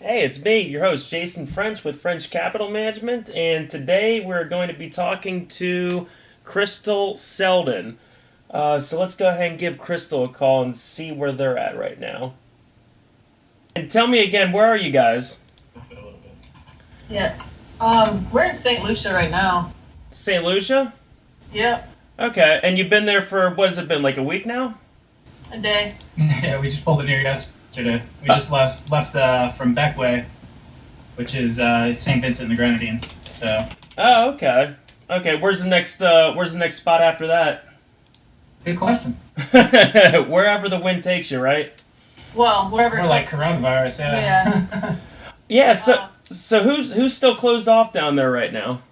Hey, it's me, your host, Jason French with French Capital Management, and today we're going to be talking to Kristal Seldon. So let's go ahead and give Kristal a call and see where they're at right now. And tell me again, where are you guys? Yeah. We're in St. Lucia right now. St. Lucia? Yep. Okay, and you've been there for, what has it been, like a week now? A day. Yeah, we just pulled in here yesterday. We just left from Beckway, which is St. Vincent and the Grenadines. So. Oh, okay. Okay, where's the next spot after that? Good question. Wherever the wind takes you, right? Well, wherever. More like coronavirus, yeah. Yeah. Yeah. So who's still closed off down there right now?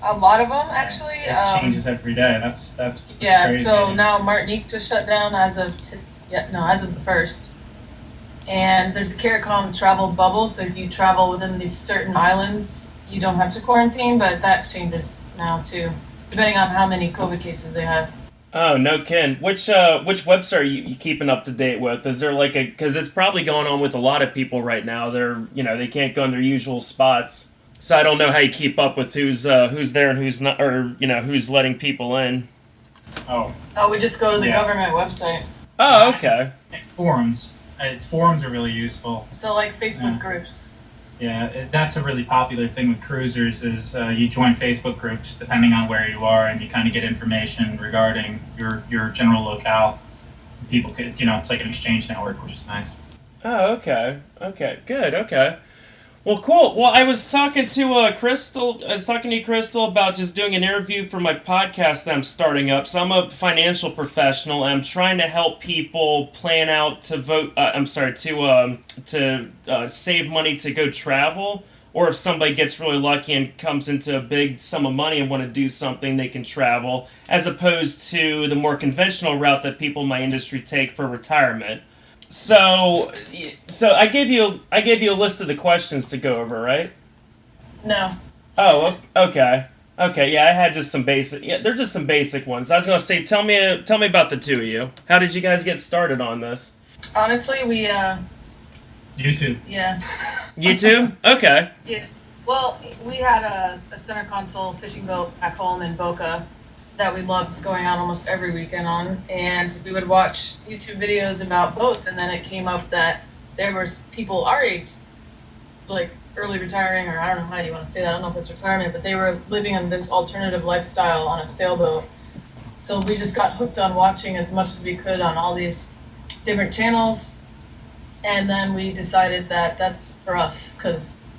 A lot of them, actually. It changes every day. That's yeah. crazy. So now Martinique just shut down as of the first. And there's a CARICOM travel bubble, so if you travel within these certain islands, you don't have to quarantine, but that changes now too, depending on how many COVID cases they have. Oh, no kidding. Which website are you keeping up to date with? Is there like because it's probably going on with a lot of people right now. They can't go in their usual spots. So I don't know how you keep up with who's there and who's not, or who's letting people in. Oh, we just go to the government website. Oh, okay. Forums. Forums are really useful. So like Facebook groups. Yeah, that's a really popular thing with cruisers is you join Facebook groups depending on where you are, and you kind of get information regarding your general locale. People could, it's like an exchange network, which is nice. Oh, okay. Okay, good. Okay. Well, cool. Well, I was talking to Kristal. I was talking to you, Kristal, about just doing an interview for my podcast that I'm starting up. So I'm a financial professional, and I'm trying to help people plan out to vote. To save money to go travel, or if somebody gets really lucky and comes into a big sum of money and want to do something, they can travel, as opposed to the more conventional route that people in my industry take for retirement. So I gave you a list of the questions to go over, right? No. Oh, okay. Okay, yeah, I had just some basic. Yeah, they're just some basic ones. I was gonna say, tell me about the two of you. How did you guys get started on this? Honestly, we YouTube. Yeah. YouTube? Okay. Yeah. Well, we had a center console fishing boat back home in Boca that we loved going out almost every weekend on, and we would watch YouTube videos about boats, and then it came up that there was people our age, like early retiring, or I don't know how you want to say that, I don't know if it's retirement, but they were living in this alternative lifestyle on a sailboat. So we just got hooked on watching as much as we could on all these different channels, and then we decided that that's for us, because...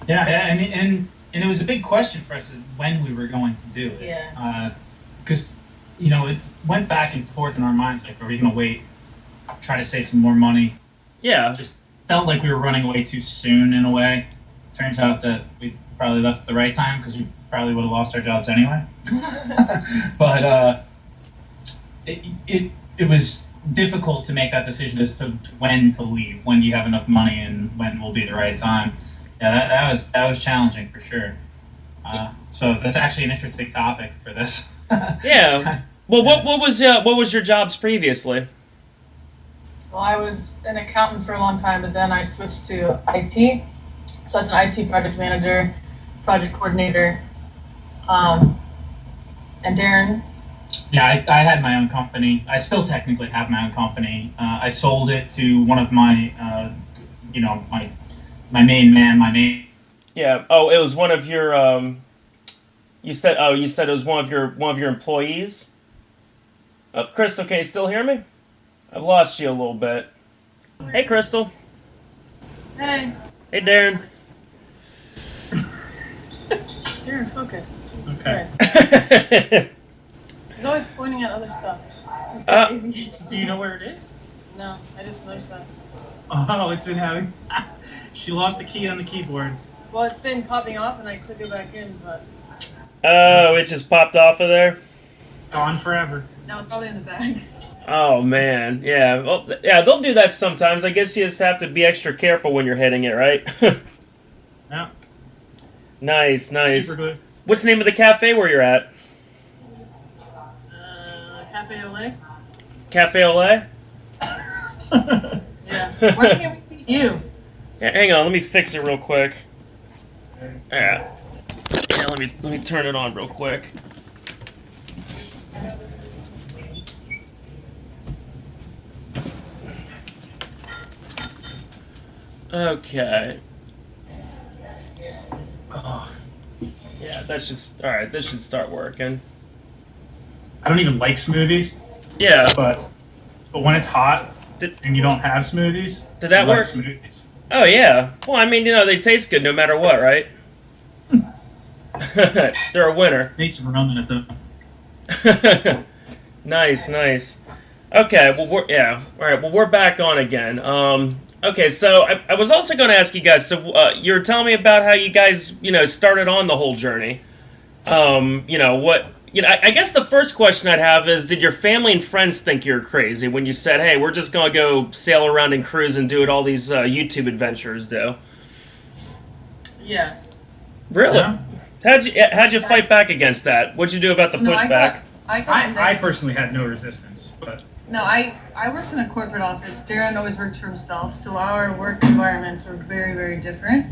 Yeah, and it was a big question for us is when we were going to do it. Yeah. Because, it went back and forth in our minds, like, are we going to wait, try to save some more money? Yeah. Just felt like we were running away too soon in a way. Turns out that we probably left at the right time because we probably would have lost our jobs anyway. But it was difficult to make that decision as to when to leave, when you have enough money and when will be the right time. Yeah, that was challenging for sure. So that's actually an interesting topic for this. Yeah. Well, what was your jobs previously? Well, I was an accountant for a long time, but then I switched to IT. So I was an IT project manager, project coordinator, and Darren. Yeah, I had my own company. I still technically have my own company. I sold it to one of my, my main man. Yeah. Oh, it was one of your. You said it was one of your employees. Oh, Kristal, can you still hear me? I've lost you a little bit. Hey, Kristal. Hey. Hey, Darren. Darren, focus. Jesus Okay. Christ. He's always pointing at other stuff. Do you know where it is? No, I just noticed that. Oh, it's been having... She lost the key on the keyboard. Well, it's been popping off, and I click it back in, but... Oh, it just popped off of there? Gone forever. Now it's probably in the bag. Oh, man. Yeah. Well, yeah, they'll do that sometimes. I guess you just have to be extra careful when you're hitting it, right? Yeah. Nice. Super good. What's the name of the cafe where you're at? Cafe Olé? Cafe Olé? Yeah. Why can't we see you? Hang on, let me fix it real quick. Yeah, let me turn it on real quick. Okay. Oh, Yeah, that should. All right, this should start working. I don't even like smoothies, Yeah. but when it's hot Did- and you don't have smoothies, Did that I like work? smoothies. Oh yeah. Well, I mean, they taste good no matter what, right? They're a winner. Need some rum in it though. Nice. Okay, well all right. Well, we're back on again. Okay, so I was also going to ask you guys. So you were telling me about how you guys, started on the whole journey. I guess the first question I'd have is, did your family and friends think you're crazy when you said, "Hey, we're just going to go sail around and cruise and do what all these YouTube adventurers do"? Yeah. Really? Yeah. How'd you fight back against that? What'd you do about the pushback? I personally had no resistance, but No, I worked in a corporate office. Darren always worked for himself, so our work environments were very, very different.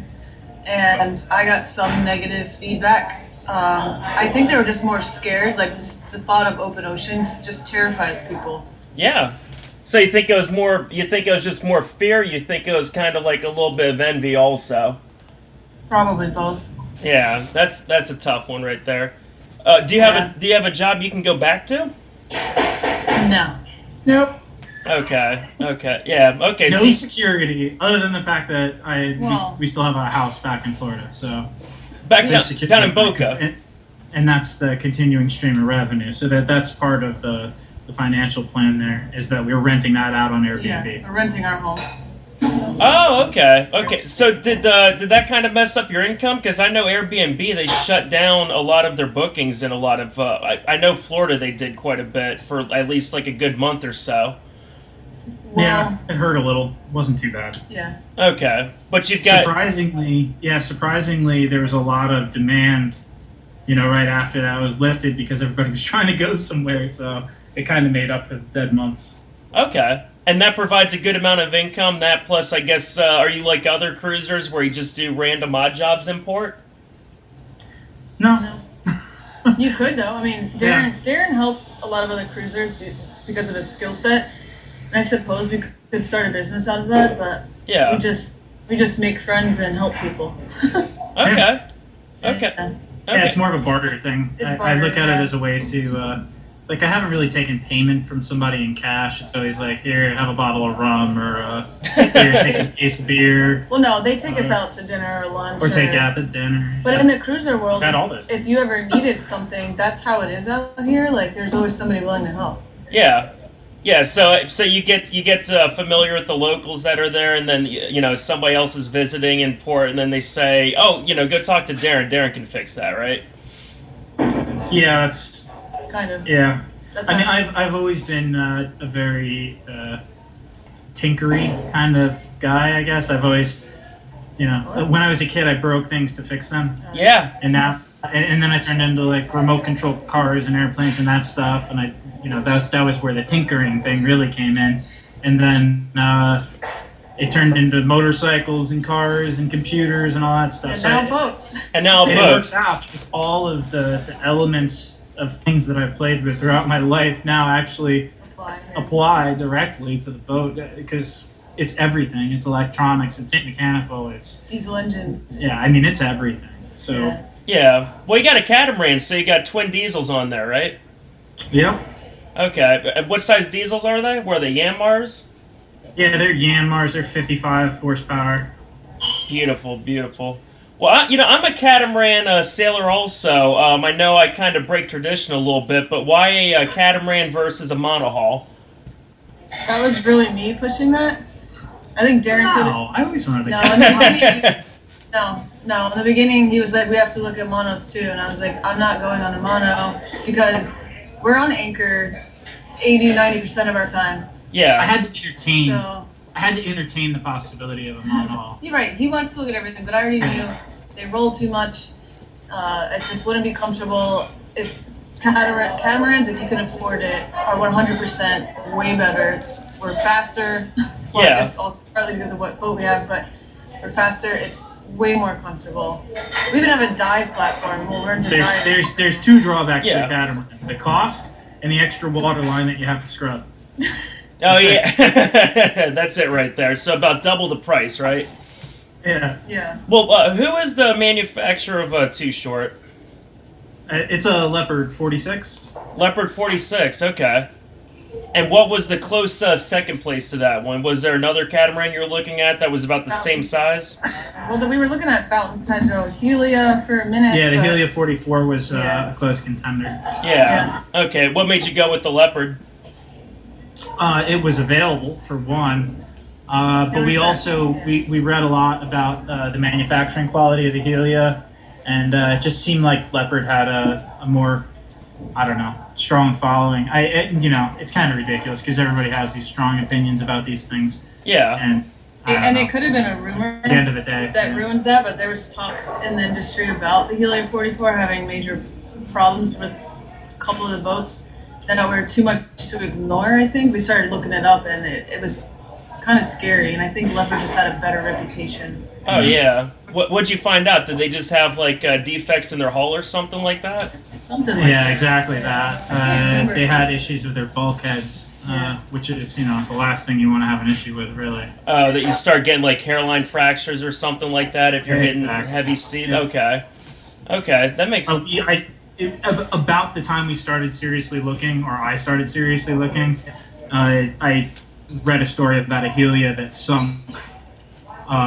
And I got some negative feedback. I think they were just more scared. Like the thought of open oceans just terrifies people. Yeah. So you think it was more? You think it was just more fear? You think it was kind of like a little bit of envy, also? Probably both. Yeah, that's a tough one right there. Do you have a job you can go back to? No. nope. Okay. Yeah. Okay. No See, security, other than the fact that Well- we still have a house back in Florida, so back there's security down in Boca. and that's the continuing stream of revenue. So that's part of the financial plan. There is that we're renting that out on Airbnb. Yeah, we're renting our home. Oh, okay. So did that kind of mess up your income? Because I know Airbnb, they shut down a lot of their bookings and a lot of. I know Florida, they did quite a bit for at least like a good month or so. Well, Yeah, it hurt a little. Wasn't too bad. Yeah. Okay, but you've got. Surprisingly, there was a lot of demand. Right after that was lifted because everybody was trying to go somewhere, so it kind of made up for the dead months. Okay. And that provides a good amount of income. That plus, I guess, are you like other cruisers where you just do random odd jobs in port? No. You could though. I mean, Darren helps a lot of other cruisers because of his skill set. And I suppose we could start a business out of that, but Yeah. we just make friends and help people. Okay. Yeah, it's more of a barter thing. It's I barter, look at yeah. it as a way to, I haven't really taken payment from somebody in cash. It's always like, here, have a bottle of rum, or here, take a case of beer, Well, no, they take us out to dinner or lunch. or take you out to dinner. But in the cruiser world, Had all those if things. you ever needed something, that's how it is out here. Like, there's always somebody willing to help. Yeah. So you get familiar with the locals that are there, and then somebody else is visiting in port, and then they say, "Oh, go talk to Darren. Darren can fix that, right?" Yeah, that's Kind of. yeah. That's I mean, how- I've always been a very tinkery kind of guy. I guess I've always, when I was a kid, I broke things to fix them. Yeah. And now, and then I turned into like remote control cars and airplanes and that stuff, and that was where the tinkering thing really came in, and then it turned into motorcycles and cars and computers and all that stuff. And So now it- boats. And now and it boats. works out because all of the elements of things that I've played with throughout my life now actually apply directly to the boat, because it's everything. It's electronics, it's mechanical, it's Diesel engines. it's everything. So Yeah. Yeah. Well, you got a catamaran, so you got twin diesels on there, right? yep. Okay. And what size diesels are they? Were they Yanmars? Yeah, they're Yanmars. They're 55 horsepower. Beautiful. Well, I'm a catamaran sailor also. I know I kind of break tradition a little bit, but why a catamaran versus a monohull? That was really me pushing that. I think Darren could have. No, I always wanted to. No, in the beginning, no. In the beginning, he was like, "We have to look at monos too," and I was like, "I'm not going on a mono because we're on anchor 80-90% of our time." Yeah. I had to entertain. So I had to entertain the possibility of a monohull. you're right. He wanted to look at everything, but I already knew they roll too much. It just wouldn't be comfortable. If catamarans, if you can afford it, are 100% way better. We're faster. Well, Yeah. I guess also partly because of what boat we have, but We're faster. It's way more comfortable. We even have a dive platform. We'll learn to dive. There's two drawbacks Yeah. to the Catamaran: the cost and the extra water line that you have to scrub. Oh yeah, that's it right there. So about double the price, right? Yeah, Yeah. Well, who is the manufacturer of Too Short? it's a Leopard 46. Leopard 46. Okay. And what was the close second place to that one? Was there another catamaran you were looking at that was about the same size? Well, we were looking at Fountain Pedro Helia for a minute. Yeah, the but- Helia 44 was Yeah. a close contender. Yeah. Okay. What made you go with the Leopard? It was available for one, but There we was also that, yeah. we read a lot about the manufacturing quality of the Helia, and it just seemed like Leopard had a more, I don't know, strong following. It's kind of ridiculous because everybody has these strong opinions about these things, Yeah. and I don't know. It could have been a rumor At the end of the day, that yeah. ruined that, but there was talk in the industry about the Helia 44 having major problems with a couple of the boats that were too much to ignore. I think we started looking it up, and it was kind of scary. And I think Leopard just had a better reputation. Oh yeah. What'd you find out? Did they just have like defects in their hull or something like that? Something like Yeah, that. exactly that. remember They had something. issues with their bulkheads, Yeah. which is the last thing you want to have an issue with, really. That you start getting like hairline fractures or something like that if you're Yeah, hitting exactly. heavy sea. Yeah. Okay. Okay, that makes. About the time we started seriously looking, or I started seriously looking, I read a story about a Helia that sunk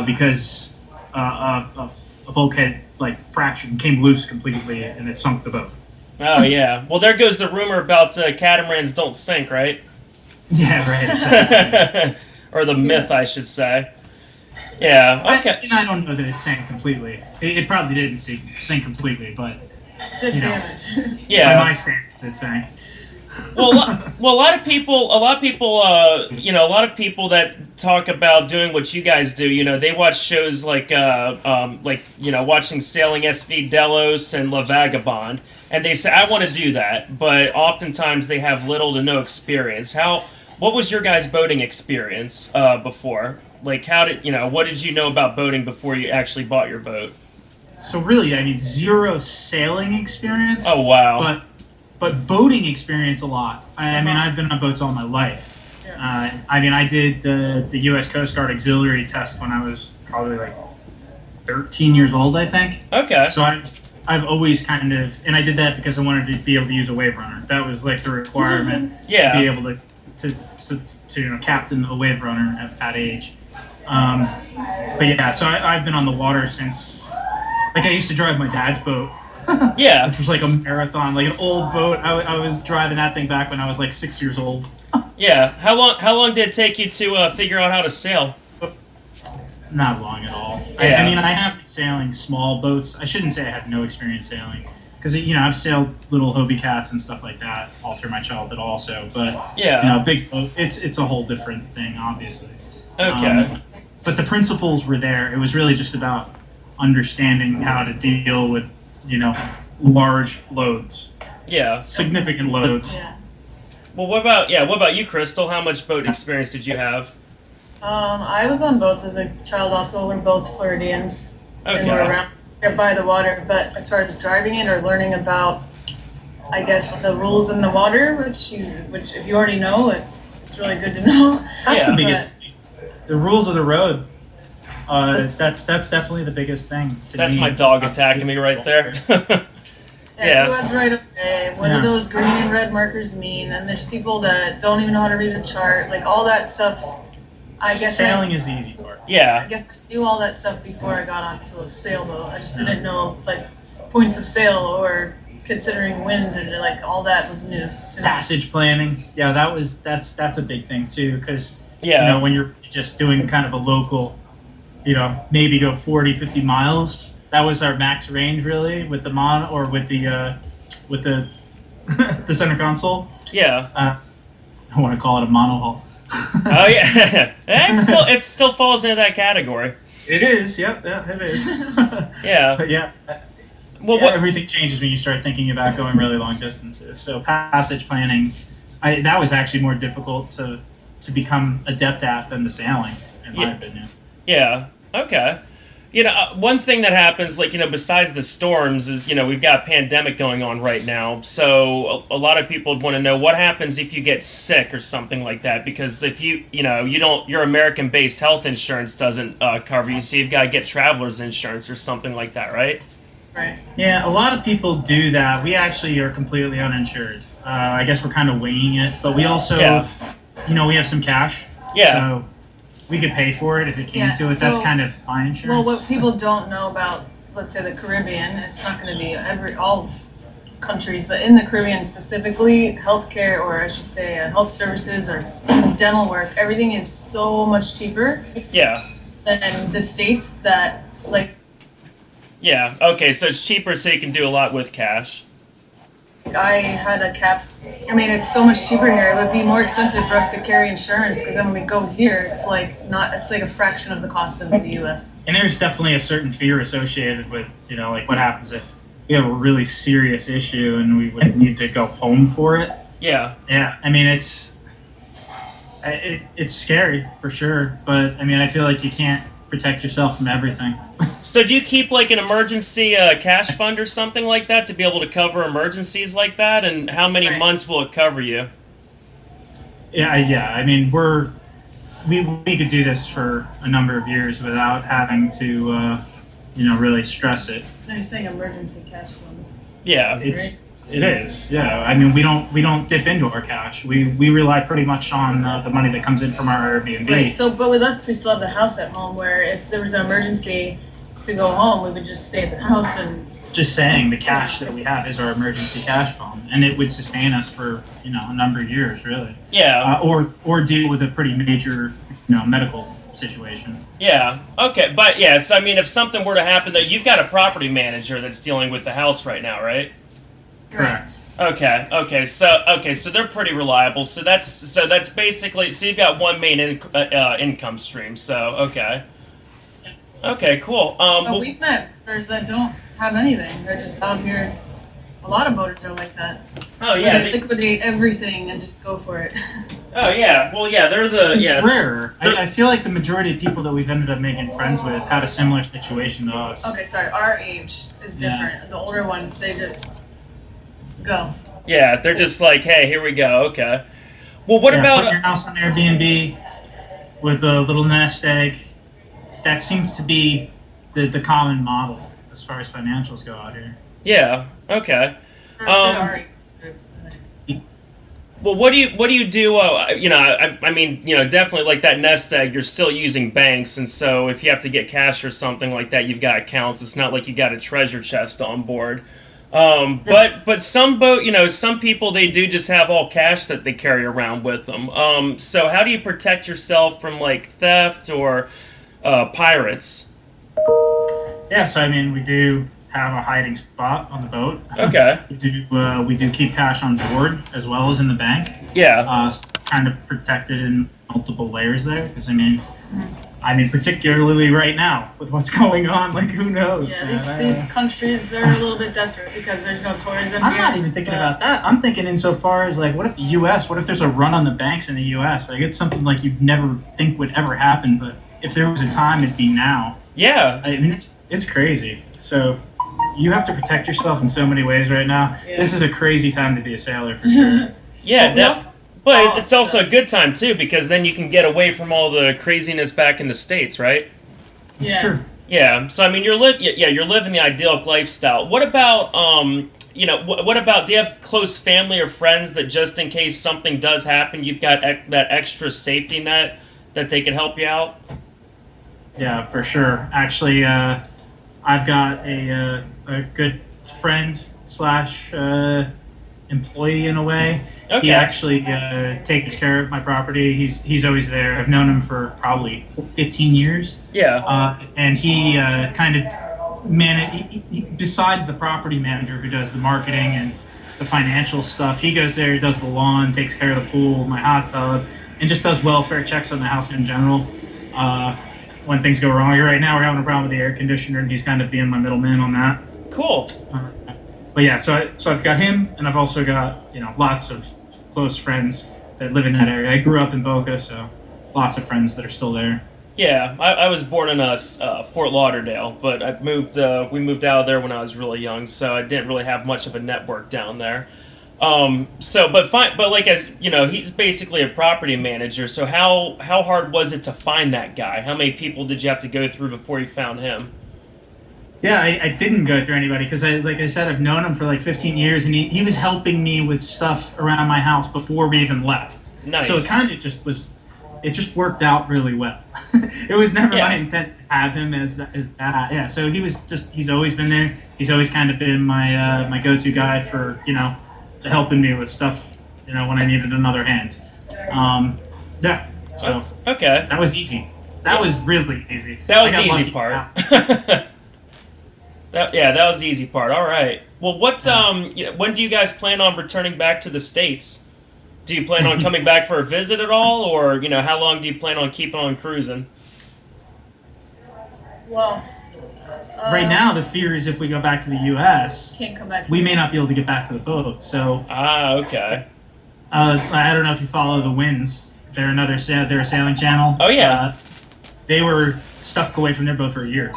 because a bulkhead like fractured and came loose completely, and it sunk the boat. Oh yeah. Well, there goes the rumor about catamarans don't sink, right? Yeah, right. Exactly. Or the myth, I should say. Yeah. Okay. I don't know that it sank completely. It probably didn't sink completely, but Did you know. damage. by Yeah. my standards, it sank. Well, a lot of people, a lot of people that talk about doing what you guys do, they watch shows like watching Sailing SV Delos and La Vagabond, and they say, I want to do that, but oftentimes they have little to no experience. What was your guys' boating experience before? Like, what did you know about boating before you actually bought your boat? So really, I mean, zero sailing experience. Oh, wow. But boating experience a lot. I mean, I've been on boats all my life. Yeah. I did the U.S. Coast Guard auxiliary test when I was probably like 13 years old, I think. Okay. So I've always kind of, and I did that because I wanted to be able to use a wave runner. That was like the requirement Yeah. to be able to captain a wave runner at that age. But yeah, so I've been on the water since, like I used to drive my dad's boat. Yeah. Which was like a marathon, like an old boat. I was driving that thing back when I was like 6 years old. Yeah. How long did it take you to figure out how to sail? Not long at all. Yeah. I mean, I have been sailing small boats. I shouldn't say I had no experience sailing, because I've sailed little Hobie Cats and stuff like that all through my childhood also. But Yeah. big boat, it's a whole different thing, obviously. Okay. But the principles were there. It was really just about understanding how to deal with large loads, Yeah. significant loads. Yeah. Well, what about you, Kristal? How much boat experience did you have? I was on boats as a child also. We're both Floridians. And we're Okay. around there by the water. But as far as driving it or learning about, I guess, the rules in the water, which if you already know, it's really good to know. That's Yeah. the biggest. The rules of the road. That's definitely the biggest thing. That's me. my dog attacking me right there. Yeah. Who has right of way? What do Yeah. those green and red markers mean? And there's people that don't even know how to read a chart. Like all that stuff. I guess Sailing is the easy part. I Yeah. guess I knew all that stuff before I got onto a sailboat. I just didn't know like points of sail or considering wind and like all that was new to me. Passage planning. Yeah, that's a big thing too, because Yeah. when you're just doing kind of a local, maybe go 40, 50 miles. That was our max range really with the with the the center console. Yeah. I want to call it a monohull. Oh yeah. It still falls into that category. It is. Yep. Yeah, it is. Yeah. But yeah. Well, Yeah, everything changes when you start thinking about going really long distances. So passage planning, that was actually more difficult to become adept at than the sailing, in my opinion. Yeah. Okay. One thing that happens, like, besides the storms is, we've got a pandemic going on right now. So a lot of people want to know what happens if you get sick or something like that. Because if your American-based health insurance doesn't cover you, so you've got to get traveler's insurance or something like that, right? Right. Yeah, a lot of people do that. We actually are completely uninsured. I guess we're kind of winging it, but we also, we have some cash. Yeah. So we could pay for it if it came to it. That's kind of my insurance. Well, what people don't know about, let's say, the Caribbean, it's not going to be all countries, but in the Caribbean specifically, healthcare, or I should say health services or dental work, everything is so much cheaper than the States that, like... Yeah, okay, so it's cheaper so you can do a lot with cash. I had a cap. I mean, it's so much cheaper here. It would be more expensive for us to carry insurance because then when we go here, it's like a fraction of the cost of the U.S. And there's definitely a certain fear associated with, like what happens if we have a really serious issue and we would need to go home for it. Yeah. Yeah. I mean, it's scary for sure, but I mean, I feel like you can't protect yourself from everything. So do you keep like an emergency cash fund or something like that to be able to cover emergencies like that? And how many months will it cover you? Yeah. I mean, we could do this for a number of years without having to, really stress it. Are you saying emergency cash fund? Yeah. It is. Yeah. I mean, we don't dip into our cash. We rely pretty much on the money that comes in from our Airbnb. Right. So, but with us, we still have the house at home. Where if there was an emergency to go home, we would just stay at the house and. Just saying, the cash that we have is our emergency cash fund, and it would sustain us for a number of years, really. Yeah. Or deal with a pretty major medical situation. Yeah. Okay. But so I mean, if something were to happen, though, you've got a property manager that's dealing with the house right now, right? Correct. Okay. So they're pretty reliable. So that's basically, so you've got one main income stream. So okay, cool. But we've met boaters that don't have anything. They're just out here. A lot of boaters are like that. Oh yeah, they liquidate everything and just go for it. Oh yeah, well they're It's rare. I feel like the majority of people that we've ended up making friends with had a similar situation to us. Okay, sorry. Our age is different. Yeah. The older ones, they just go. Yeah, they're just like, hey, here we go. Okay. Well, what about put your house on Airbnb with a little nest egg? That seems to be the common model as far as financials go out here. Yeah. Okay. Well, what do you do? I mean, definitely like that nest egg. You're still using banks, and so if you have to get cash or something like that, you've got accounts. It's not like you got a treasure chest on board. But some some people, they do just have all cash that they carry around with them. So how do you protect yourself from like theft or pirates? Yeah, so I mean, we do have a hiding spot on the boat. Okay. We do keep cash on board as well as in the bank. Yeah. Kind of protected in multiple layers there, because I mean, particularly right now with what's going on, like who knows? Yeah, these countries are a little bit desperate because there's no tourism. I'm not even thinking about that. I'm thinking insofar as like, what if there's a run on the banks in the U.S.? Like it's something like you'd never think would ever happen, but if there was a time, it'd be now. Yeah. I mean, it's crazy. So you have to protect yourself in so many ways right now. Yeah. This is a crazy time to be a sailor for sure. Yeah, but it's also a good time too, because then you can get away from all the craziness back in the States, right? Yeah. Sure. Yeah. So I mean, you're living the idyllic lifestyle. What about what about, do you have close family or friends that just in case something does happen, you've got that extra safety net that they can help you out? Yeah, for sure. Actually, I've got a good friend / employee in a way. Okay. He actually takes care of my property. He's always there. I've known him for probably 15 years. Yeah. And he kind of besides the property manager who does the marketing and the financial stuff, he goes there, does the lawn, takes care of the pool, my hot tub, and just does welfare checks on the house in general. When things go wrong, right now we're having a problem with the air conditioner, and he's kind of being my middleman on that. Cool. But yeah, so I've got him, and I've also got lots of close friends that live in that area. I grew up in Boca, so lots of friends that are still there. Yeah, I was born in Fort Lauderdale, but we moved out of there when I was really young, so I didn't really have much of a network down there. But like as you know, he's basically a property manager. So how hard was it to find that guy? How many people did you have to go through before you found him? Yeah, I didn't go through anybody because like I said, I've known him for like 15 years, and he was helping me with stuff around my house before we even left. Nice. So it kind of just worked out really well. It was never my intent to have him as that. Yeah. So he's always been there. He's always kind of been my go-to guy for helping me with stuff when I needed another hand. Yeah. So okay. That was easy. That was really easy. That was the easy part. That was the easy part. All right. Well, when do you guys plan on returning back to the States? Do you plan on coming back for a visit at all, or how long do you plan on keeping on cruising? Well, right now the fear is if we go back to the U.S., can't come back. We may not be able to get back to the boat. So. Okay. I don't know if you follow the Winds. They're they're a sailing channel. Oh yeah. They were stuck away from their boat for a year.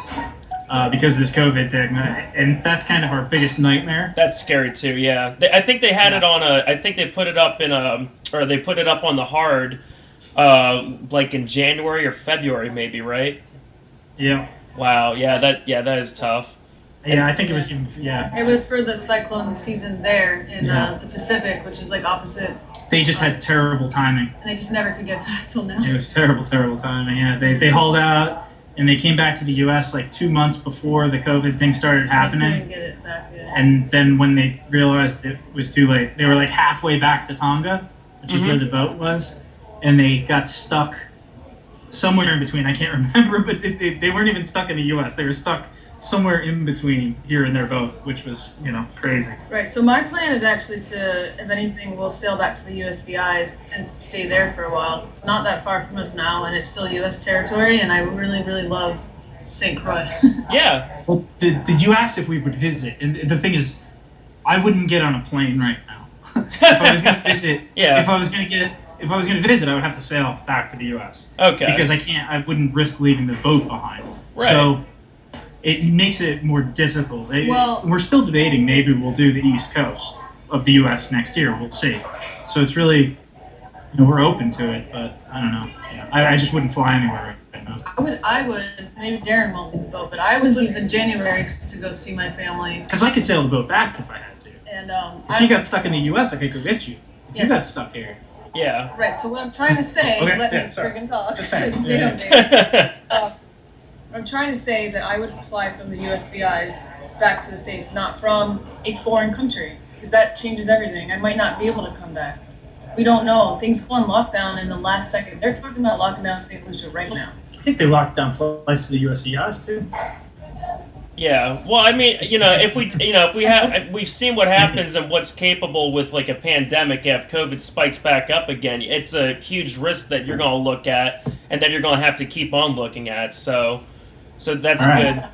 Because of this COVID thing, and that's kind of our biggest nightmare. That's scary too. Yeah, I think they had it on I think they put it up they put it up on the hard, like in January or February, maybe, right? Yeah. Wow. Yeah. That is tough. Yeah, I think it was. It was for the cyclone season there in the Pacific, which is like opposite. They just had terrible timing. And they just never could get back till now. It was terrible timing. Yeah, they hauled out. And they came back to the U.S. like 2 months before the COVID thing started happening. Couldn't get it back yet. And then when they realized it was too late, they were like halfway back to Tonga, which is where the boat was, and they got stuck somewhere in between. I can't remember, but they weren't even stuck in the U.S. They were stuck somewhere in between here in their boat, which was crazy. Right. So my plan is actually to, if anything, we'll sail back to the USVIs and stay there for a while. It's not that far from us now, and it's still U.S. territory, and I really, really love St. Croix. Yeah. Well, did you ask if we would visit? And the thing is, I wouldn't get on a plane right now. If I was going to visit, if I was going to visit, I would have to sail back to the U.S. Okay. Because I wouldn't risk leaving the boat behind. Right. So it makes it more difficult. We're still debating maybe we'll do the East Coast of the U.S. next year. We'll see. So it's really, we're open to it, but I don't know. Yeah. I just wouldn't fly anywhere right now. I would, maybe Darren won't leave the boat, but I would leave in January to go see my family. Because I could sail the boat back if I had to. And if you got stuck in the U.S., I could go get you. If you got stuck here. Yeah. Right. So what I'm trying to say, let me friggin' talk. Just saying. I'm trying to say that I would fly from the USVIs back to the States, not from a foreign country, because that changes everything. I might not be able to come back. We don't know. Things go on lockdown in the last second. They're talking about locking down St. Lucia right now. I think they locked down flights to the USVIs too. Yeah. Well, I mean, we've seen what happens and what's capable with like a pandemic if COVID spikes back up again. It's a huge risk that you're going to look at and that you're going to have to keep on looking at. So that's good.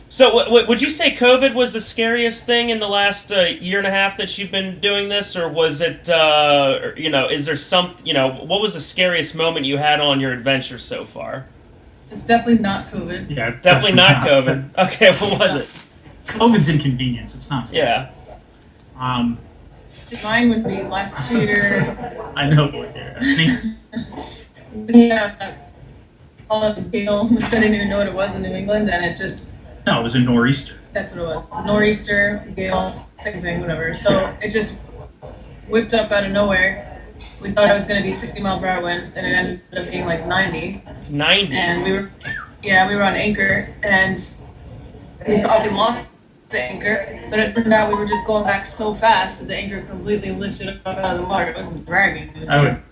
So would you say COVID was the scariest thing in the last year and a half that you've been doing this, or was it, is there some, what was the scariest moment you had on your adventure so far? It's definitely not COVID. Yeah, definitely not COVID. Okay, what was it? COVID's inconvenience. It's not scary. Yeah. Mine would be last year. I know what Yeah. All of the gale, I didn't even know what it was in New England, and it just... No, it was a nor'easter. That's what it was. A nor'easter, gale, same thing, whatever. So it just whipped up out of nowhere. We thought it was going to be 60-mile-per-hour winds, and it ended up being like 90. 90? And we were on anchor, and we thought we lost the anchor, but it turned out we were just going back so fast that the anchor completely lifted up out of the water. It wasn't dragging. It was out of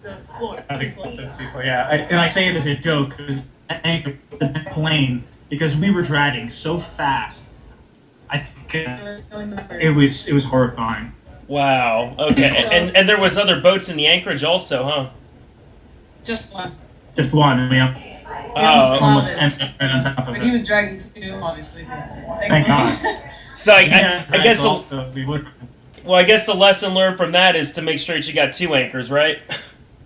the floor. And I say it as a joke because the plane, because we were dragging so fast. I think it was horrifying. Wow. Okay. And there was other boats in the anchorage also, huh? Just one. Just one. Almost ended up right on top of it. But he was dragging too, obviously. Thank God. So I guess also, we would. Well, I guess the lesson learned from that is to make sure that you got two anchors, right?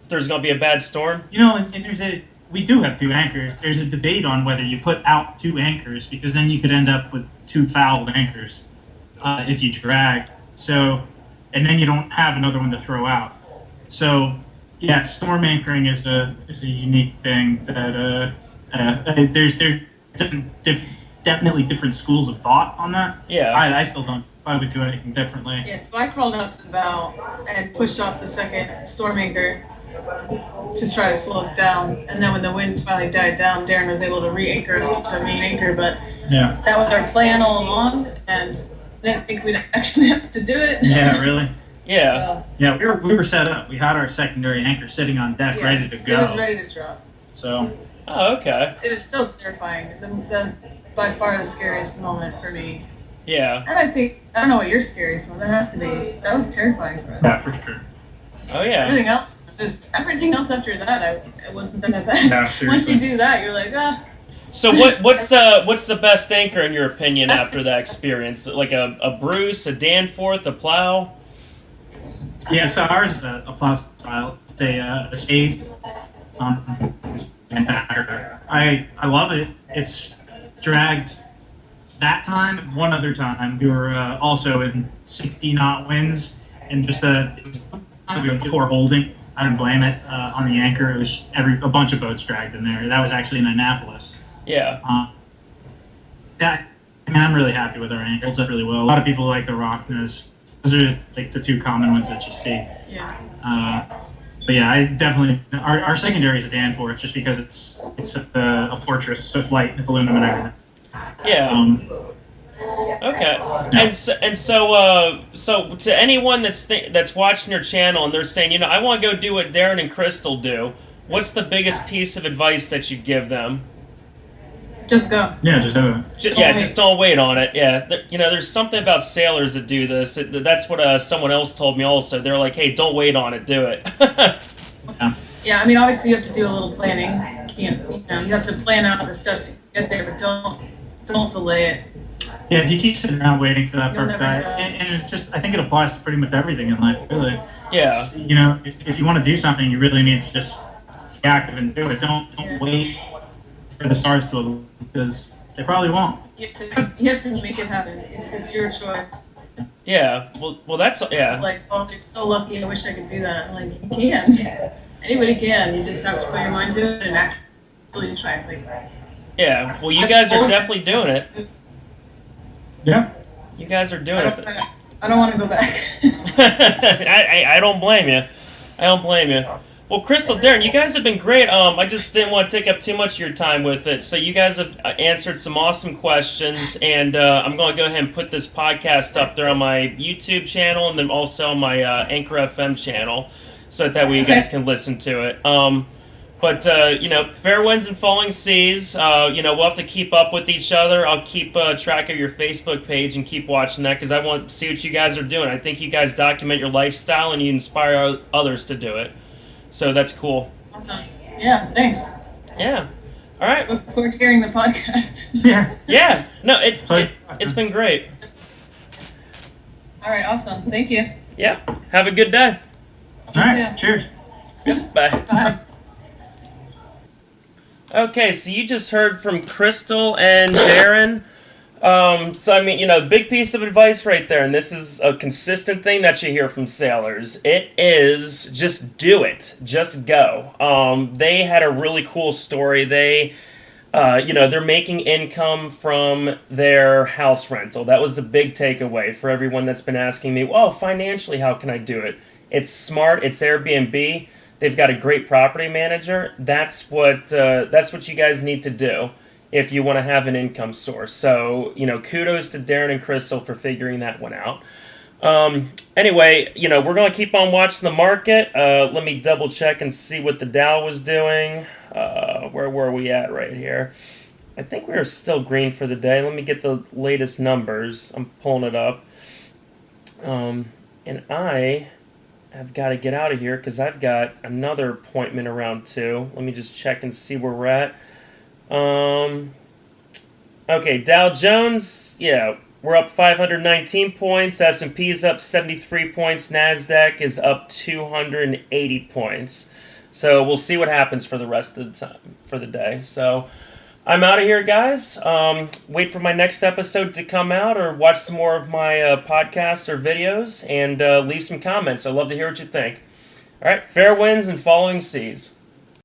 If there's going to be a bad storm? And we do have 2 anchors. There's a debate on whether you put out 2 anchors, because then you could end up with 2 fouled anchors if you drag. So, and then you don't have another one to throw out. So, yeah, storm anchoring is a unique thing that there's definitely different schools of thought on that. Yeah. I still don't. I would do anything differently. Yeah, so I crawled out to the bow and pushed off the second storm anchor to try to slow us down. And then when the wind finally died down, Darren was able to re-anchor us with the main anchor. But Yeah. that was our plan all along, and I didn't think we'd actually have to do it. Yeah, really. Yeah. So, Yeah, we were set up. We had our secondary anchor sitting on deck, yeah, ready to It go. was ready to drop. So, Oh, okay. It was still terrifying. That was by far the scariest moment for me. Yeah. And I don't know what your scariest one. That has to be. That was terrifying for us. yeah, for sure. Oh, yeah. Everything else after that, it wasn't that bad. Yeah, Once seriously. you do that, you're like, ah. So what's the best anchor in your opinion after that experience? Like a Bruce, a Danforth, a Plow? Yeah, so ours is a plow style, a spade. And I love it. It's dragged that time. One other time, we were also in 60 knot winds, and just it was kind of a poor holding. I don't blame it on the anchor. It was a bunch of boats dragged in there. That was actually in Annapolis. Yeah. I'm really happy with our anchor. It holds up really well. A lot of people like the Rockness. Those are like the 2 common ones that you see. Yeah. But yeah, I definitely our secondary is a Danforth just because it's a fortress, so it's light, it's aluminum and everything. Yeah. Okay. And so to anyone that's watching your channel and they're saying, I want to go do what Darren and Kristal do, what's the biggest piece of advice that you give them? Just go. Yeah, just do it. Just don't wait on it. Yeah, there's something about sailors that do this. That's what someone else told me also. They're like, hey, don't wait on it, do it. Yeah, I mean, obviously you have to do a little planning. You have to plan out the steps to get there, but don't delay it. Yeah, if you keep sitting around waiting for that You'll perfect never guy, know. and I think it applies to pretty much everything in life, really. Yeah. If you want to do something, you really need to just be active and do it. Don't Yeah. wait for the stars to align, because they probably won't. You have to make it happen. It's your choice. Yeah. Well, that's yeah. Like, oh, it's so lucky. I wish I could do that. Like, you can. Anybody can. You just have to put your mind to it and actually try it. Like, Yeah. Well, you guys are definitely doing it. Yeah. You guys are doing it. I don't want to go back. I don't blame you. I don't blame you. Well, Kristal, Darren, you guys have been great. I just didn't want to take up too much of your time with it. So you guys have answered some awesome questions, and I'm going to go ahead and put this podcast up there on my YouTube channel and then also on my Anchor FM channel, so that way you guys can listen to it. But fair winds and falling seas. We'll have to keep up with each other. I'll keep track of your Facebook page and keep watching that because I want to see what you guys are doing. I think you guys document your lifestyle and you inspire others to do it. So that's cool. Awesome. Yeah, thanks. Yeah. All right. Look forward to hearing the podcast. Yeah. Yeah. No, it's been great. All right, awesome. Thank you. Yeah. Have a good day. All right. Yeah. Cheers. Bye. Bye. Okay, so you just heard from Kristal and Darren. So, I mean, big piece of advice right there, and this is a consistent thing that you hear from sailors. It is just do it. Just go. They had a really cool story. They're making income from their house rental. That was the big takeaway for everyone that's been asking me, well, financially, how can I do it? It's smart. It's Airbnb. They've got a great property manager. That's what you guys need to do if you want to have an income source. So, kudos to Darren and Kristal for figuring that one out. Anyway, we're going to keep on watching the market. Let me double check and see what the Dow was doing. Where were we at right here? I think we were still green for the day. Let me get the latest numbers. I'm pulling it up. And I've got to get out of here because I've got another appointment around 2. Let me just check and see where we're at. Okay, Dow Jones, yeah, we're up 519 points. S&P's up 73 points. NASDAQ is up 280 points. So we'll see what happens for the rest of the time for the day. So I'm out of here, guys. Wait for my next episode to come out, or watch some more of my podcasts or videos, and leave some comments. I'd love to hear what you think. All right, fair winds and following seas.